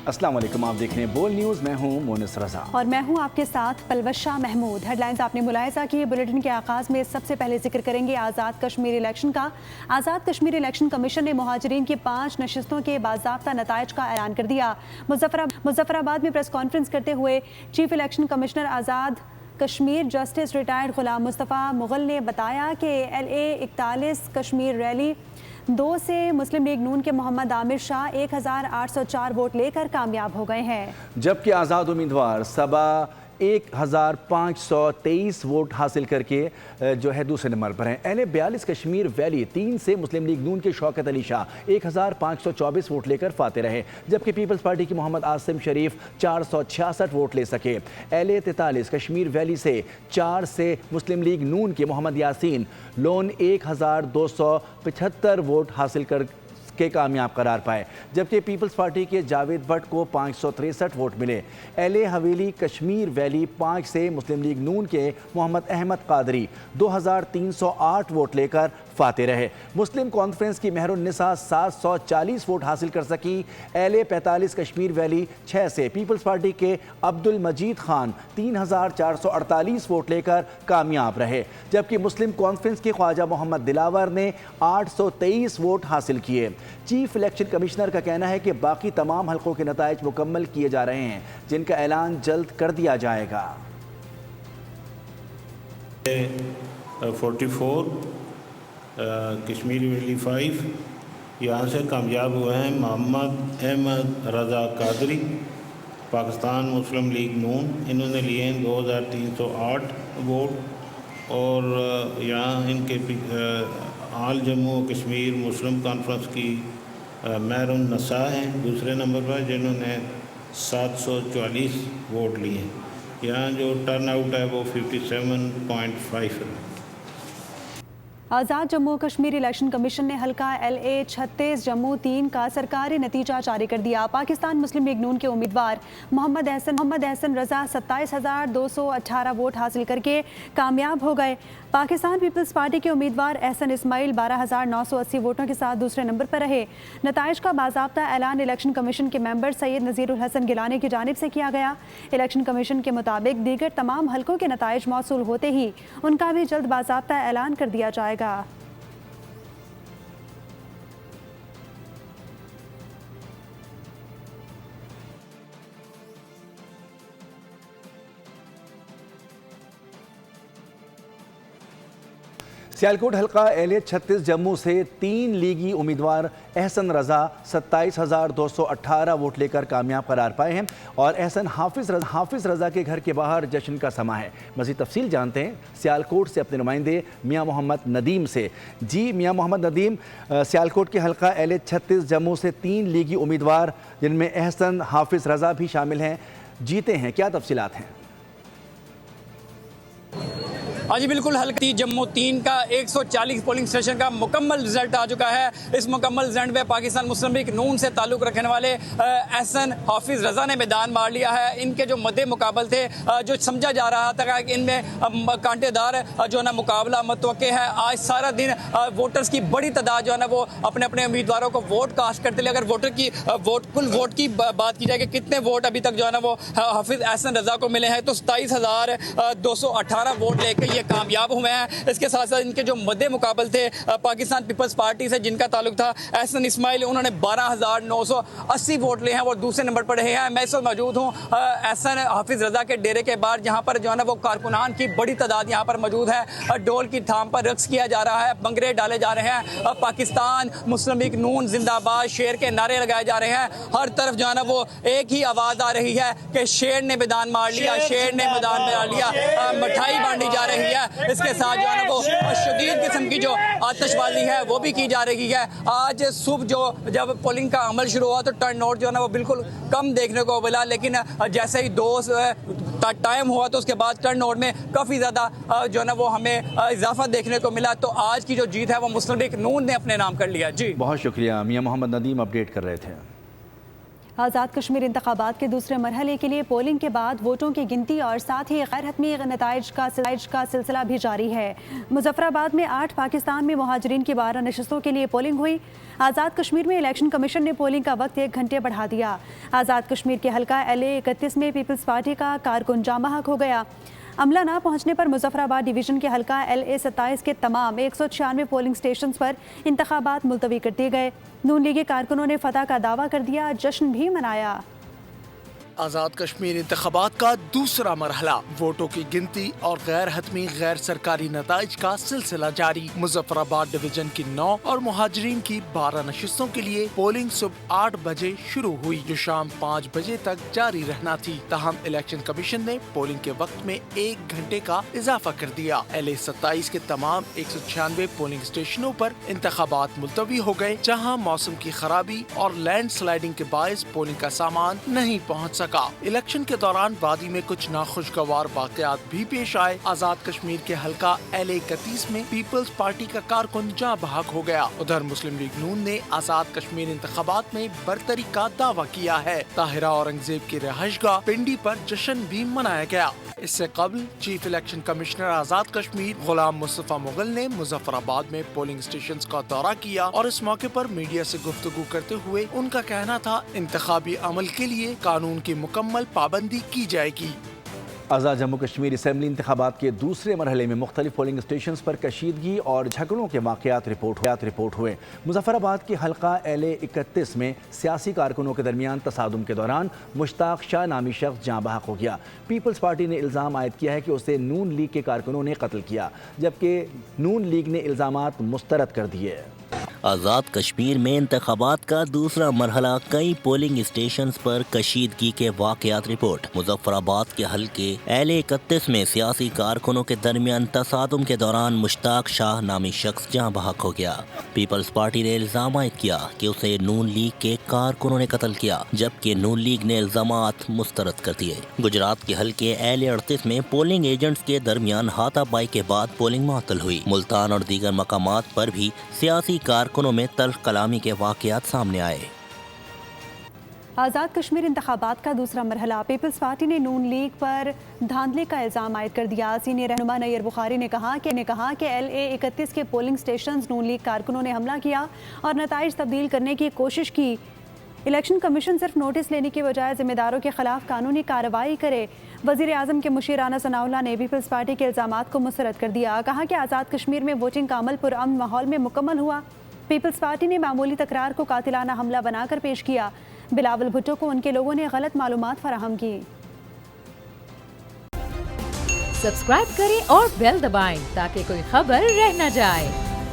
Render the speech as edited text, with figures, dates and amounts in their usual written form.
السلام علیکم، آپ دیکھ رہے ہیں بول نیوز، میں ہوں مونس رضا اور میں ہوں آپ کے ساتھ پلوشہ محمود۔ ہیڈ لائنز آپ نے ملاحظہ کی، بلیٹن کے آغاز میں سب سے پہلے ذکر کریں گے آزاد کشمیر الیکشن کا۔ آزاد کشمیر الیکشن کمیشن نے مہاجرین کی 5 نشستوں کے باضابطہ نتائج کا اعلان کر دیا۔ مظفر آباد میں پریس کانفرنس کرتے ہوئے chief election commissioner Azad Kashmir justice retired Ghulam Mustafa Mughal نے بتایا کہ LA 41 کشمیر ریلی 2 سے مسلم لیگ نون کے محمد عامر شاہ 1804 ووٹ لے کر کامیاب ہو گئے ہیں، جبکہ آزاد امیدوار صبا 1523 ووٹ حاصل کر کے جو ہے دوسرے نمبر پر ہیں۔ LA 42 کشمیر ویلی 3 سے مسلم لیگ نون کے شوکت علی شاہ 1524 ووٹ لے کر فاتح رہے، جبکہ پیپلز پارٹی کی محمد عاصم شریف 466 ووٹ لے سکے۔ LA 43 کشمیر ویلی سے 4 سے مسلم لیگ نون کے محمد یاسین لون 1275 ووٹ حاصل کر کے کامیاب قرار پائے، جبکہ پیپلز پارٹی کے جاوید بٹ کو 563 ووٹ ملے۔ LA حویلی کشمیر ویلی 5 سے مسلم لیگ نون کے محمد احمد قادری 2308 ووٹ لے کر فاتح رہے۔ مسلم کانفرنس کی مہر النساء 740 ووٹ حاصل کر سکی۔ LA 45 کشمیر ویلی 6 سے پیپلز پارٹی کے عبد المجید خان 3448 ووٹ لے کر کامیاب رہے، جبکہ مسلم کانفرنس کے خواجہ محمد دلاور نے 823 ووٹ حاصل کیے۔ چیف الیکشن کمشنر کا کہنا ہے کہ باقی تمام حلقوں کے نتائج مکمل کیے جا رہے ہیں، جن کا اعلان جلد کر دیا جائے گا۔ 44 کشمیر ویلی 5 یہاں سے کامیاب ہوئے ہیں محمد احمد رضا قادری، پاکستان مسلم لیگ نون، انہوں نے لیے ہیں 2308 ووٹ، اور یہاں ان کے آل جموں و کشمیر مسلم کانفرنس کی مہر النساء ہیں دوسرے نمبر پر، جنہوں نے 744 ووٹ لیے ہیں۔ یہاں جو ٹرن آؤٹ ہے وہ 57.5 ہے۔ آزاد جموں کشمیر الیکشن کمیشن نے حلقہ LA 36 جموں 3 کا سرکاری نتیجہ جاری کر دیا۔ پاکستان مسلم لیگ نون کے امیدوار محمد احسن رضا 27218 ووٹ حاصل کر کے کامیاب ہو گئے۔ پاکستان پیپلز پارٹی کے امیدوار احسن اسماعیل 12980 ووٹوں کے ساتھ دوسرے نمبر پر رہے۔ نتائج کا باضابطہ اعلان الیکشن کمیشن کے ممبر سید نذیر الحسن گیلانی کی جانب سے کیا گیا۔ الیکشن کمیشن کے مطابق دیگر تمام حلقوں کے نتائج موصول ہوتے ہی ان کا بھی جلد باضابطہ اعلان کر دیا جائے گا۔ سیالکوٹ حلقہ LA 36 جموں سے 3 لیگی امیدوار احسن رضا 27218 ووٹ لے کر کامیاب قرار پائے ہیں، اور احسن حافظ رضا کے گھر کے باہر جشن کا سما ہے۔ مزید تفصیل جانتے ہیں سیالکوٹ سے اپنے نمائندے میاں محمد ندیم سے۔ جی میاں محمد ندیم، سیالکوٹ کے حلقہ LA 36 جموں سے 3 لیگی امیدوار جن میں احسن حافظ رضا بھی شامل ہیں جیتے ہیں، کیا تفصیلات ہیں؟ ہاں جی بالکل، حلقہ جموں 3 کا 140 پولنگ اسٹیشن کا مکمل رزلٹ آ چکا ہے۔ اس مکمل رزلٹ میں پاکستان مسلم لیگ نون سے تعلق رکھنے والے احسن حافظ رضا نے میدان مار لیا ہے۔ ان کے جو مد مقابل تھے، جو سمجھا جا رہا تھا کہ ان میں کانٹے دار جو ہے نا مقابلہ متوقع ہے، آج سارا دن ووٹرز کی بڑی تعداد جو ہے نا وہ اپنے اپنے امیدواروں کو ووٹ کاسٹ کرتے لے۔ اگر کل ووٹ کی بات کی جائے کہ کتنے ووٹ ابھی تک جو ہے نا وہ حافظ احسن رضا کو ملے ہیں، تو 27218 ووٹ لے کے یہ کامیاب ہوئے ہیں۔ اس کے ساتھ ساتھ ان کے جو مد مقابل تھے پاکستان پیپلز پارٹی سے جن کا تعلق تھا احسن اسماعیل، انہوں نے 12980 ووٹ لے ہیں اور دوسرے نمبر پر رہے ہیں۔ میں اس وقت موجود ہوں احسن حافظ رضا کے ڈیرے کے باہر، جہاں پر جو ہے نا وہ کارکنان کی بڑی تعداد یہاں پر موجود ہے۔ ڈول کی تھام پر رقص کیا جا رہا ہے، بنگڑے ڈالے جا رہے ہیں، پاکستان مسلم لیگ نون زندہ باد شیر کے نعرے لگائے جا رہے ہیں۔ ہر طرف جو ہے نا وہ ایک ہی آواز آ رہی ہے کہ شیر نے میدان مار لیا، شیر نے میدان مار لیا۔ مٹھائی بانٹی جا رہی ہے، اس کے ساتھ جو ہے نا وہ شدید قسم کی جو آتش بازی ہے وہ بھی کی جا رہی ہے۔ آج صبح جب پولنگ کا عمل شروع ہوا تو ٹرن آؤٹ جو ہے نا وہ بالکل کم دیکھنے کو ملا، لیکن جیسے ہی ٹائم ہوا تو اس کے بعد ٹرن آؤٹ میں کافی زیادہ جو ہے نا وہ ہمیں اضافہ دیکھنے کو ملا۔ تو آج کی جو جیت ہے وہ مسلم لیگ نون نے اپنے نام کر لیا۔ جی بہت شکریہ، میاں محمد ندیم اپڈیٹ کر رہے تھے۔ آزاد کشمیر انتخابات کے دوسرے مرحلے کے لیے پولنگ کے بعد ووٹوں کی گنتی اور ساتھ ہی غیر حتمی نتائج کا سلسلہ بھی جاری ہے۔ مظفر آباد میں 8 پاکستان میں مہاجرین کی 12 نشستوں کے لیے پولنگ ہوئی۔ آزاد کشمیر میں الیکشن کمیشن نے پولنگ کا وقت 1 گھنٹے بڑھا دیا۔ آزاد کشمیر کے حلقہ LA 31 میں پیپلز پارٹی کا کارکن جاں بحق ہو گیا۔ عملہ نہ پہنچنے پر مظفر آباد ڈویژن کے حلقہ LA 27 کے تمام 196 پولنگ سٹیشنز پر انتخابات ملتوی کر دیے گئے۔ نون لیگی کارکنوں نے فتح کا دعویٰ کر دیا، جشن بھی منایا۔ آزاد کشمیر انتخابات کا دوسرا مرحلہ، ووٹوں کی گنتی اور غیر حتمی غیر سرکاری نتائج کا سلسلہ جاری۔ مظفر آباد ڈویژن کی 9 اور مہاجرین کی 12 نشستوں کے لیے پولنگ صبح 8 بجے شروع ہوئی جو شام 5 بجے تک جاری رہنا تھی۔ تاہم الیکشن کمیشن نے پولنگ کے وقت میں 1 گھنٹے کا اضافہ کر دیا۔ LA 27 کے تمام 196 پولنگ اسٹیشنوں پر انتخابات ملتوی ہو گئے، جہاں موسم کی خرابی اور لینڈ سلائیڈنگ کے باعث پولنگ کا سامان نہیں پہنچ سکا۔ الیکشن کے دوران وادی میں کچھ ناخوشگوار واقعات بھی پیش آئے۔ آزاد کشمیر کے حلقہ LA 31 میں پیپلز پارٹی کا کارکن جاں بحق ہو گیا۔ ادھر مسلم لیگ نون نے آزاد کشمیر انتخابات میں برتری کا دعویٰ کیا ہے۔ طاہرہ اورنگزیب کی رہائش گاہ پنڈی پر جشن بھی منایا گیا۔ اس سے قبل chief election commissioner Azad Kashmir Ghulam Mustafa Mughal نے مظفر آباد میں پولنگ اسٹیشنز کا دورہ کیا اور اس موقع پر میڈیا سے گفتگو کرتے ہوئے ان کا کہنا تھا انتخابی عمل کے لیے قانون کی مکمل پابندی کی جائے گی۔ آزاد جموں کشمیر اسمبلی انتخابات کے دوسرے مرحلے میں مختلف پولنگ اسٹیشنز پر کشیدگی اور جھگڑوں کے واقعات رپورٹ ہوئے۔ مظفر آباد کے حلقہ LA 31 میں سیاسی کارکنوں کے درمیان تصادم کے دوران مشتاق شاہ نامی شخص جاں بحق ہو گیا۔ پیپلز پارٹی نے الزام عائد کیا ہے کہ اسے نون لیگ کے کارکنوں نے قتل کیا، جبکہ نون لیگ نے الزامات مسترد کر دیے۔ آزاد کشمیر میں انتخابات کا دوسرا مرحلہ، کئی پولنگ اسٹیشنز پر کشیدگی کے واقعات رپورٹ۔ مظفر آباد کے حلقے LA 31 میں سیاسی کارکنوں کے درمیان تصادم کے دوران مشتاق شاہ نامی شخص جاں بحق ہو گیا۔ پیپلز پارٹی نے الزام عائد کیا کہ اسے نون لیگ کے کارکنوں نے قتل کیا، جبکہ نون لیگ نے الزامات مسترد کر دیے۔ گجرات کے حلقے LA 38 میں پولنگ ایجنٹس کے درمیان ہاتھا پائی کے بعد پولنگ معطل ہوئی۔ ملتان اور دیگر مقامات پر بھی سیاسی کارکنوں میں تلخ کلامی کے واقعات سامنے آئے۔ آزاد کشمیر انتخابات کا دوسرا مرحلہ، پیپلز پارٹی نے نون لیگ پر دھاندلی کا الزام عائد کر دیا۔ سینئر رہنما نیر بخاری نے کہا کہ LA 31 کے پولنگ سٹیشنز نون لیگ کارکنوں نے حملہ کیا اور نتائج تبدیل کرنے کی کوشش کی۔ الیکشن کمیشن صرف نوٹس لینے کے بجائے ذمہ داروں کے خلاف قانونی کارروائی کرے۔ وزیر اعظم کے مشیر رانا ثناء اللہ نے پیپلز پارٹی کے الزامات کو مسترد کر دیا۔ کہا کہ آزاد کشمیر میں ووٹنگ کا عمل پرامن ماحول میں مکمل ہوا۔ پیپلز پارٹی نے معمولی تکرار کو قاتلانہ حملہ بنا کر پیش کیا۔ بلاول بھٹو کو ان کے لوگوں نے غلط معلومات فراہم کی۔ سبسکرائب کریں اور بیل دبائیں تاکہ کوئی خبر رہ نہ جائے۔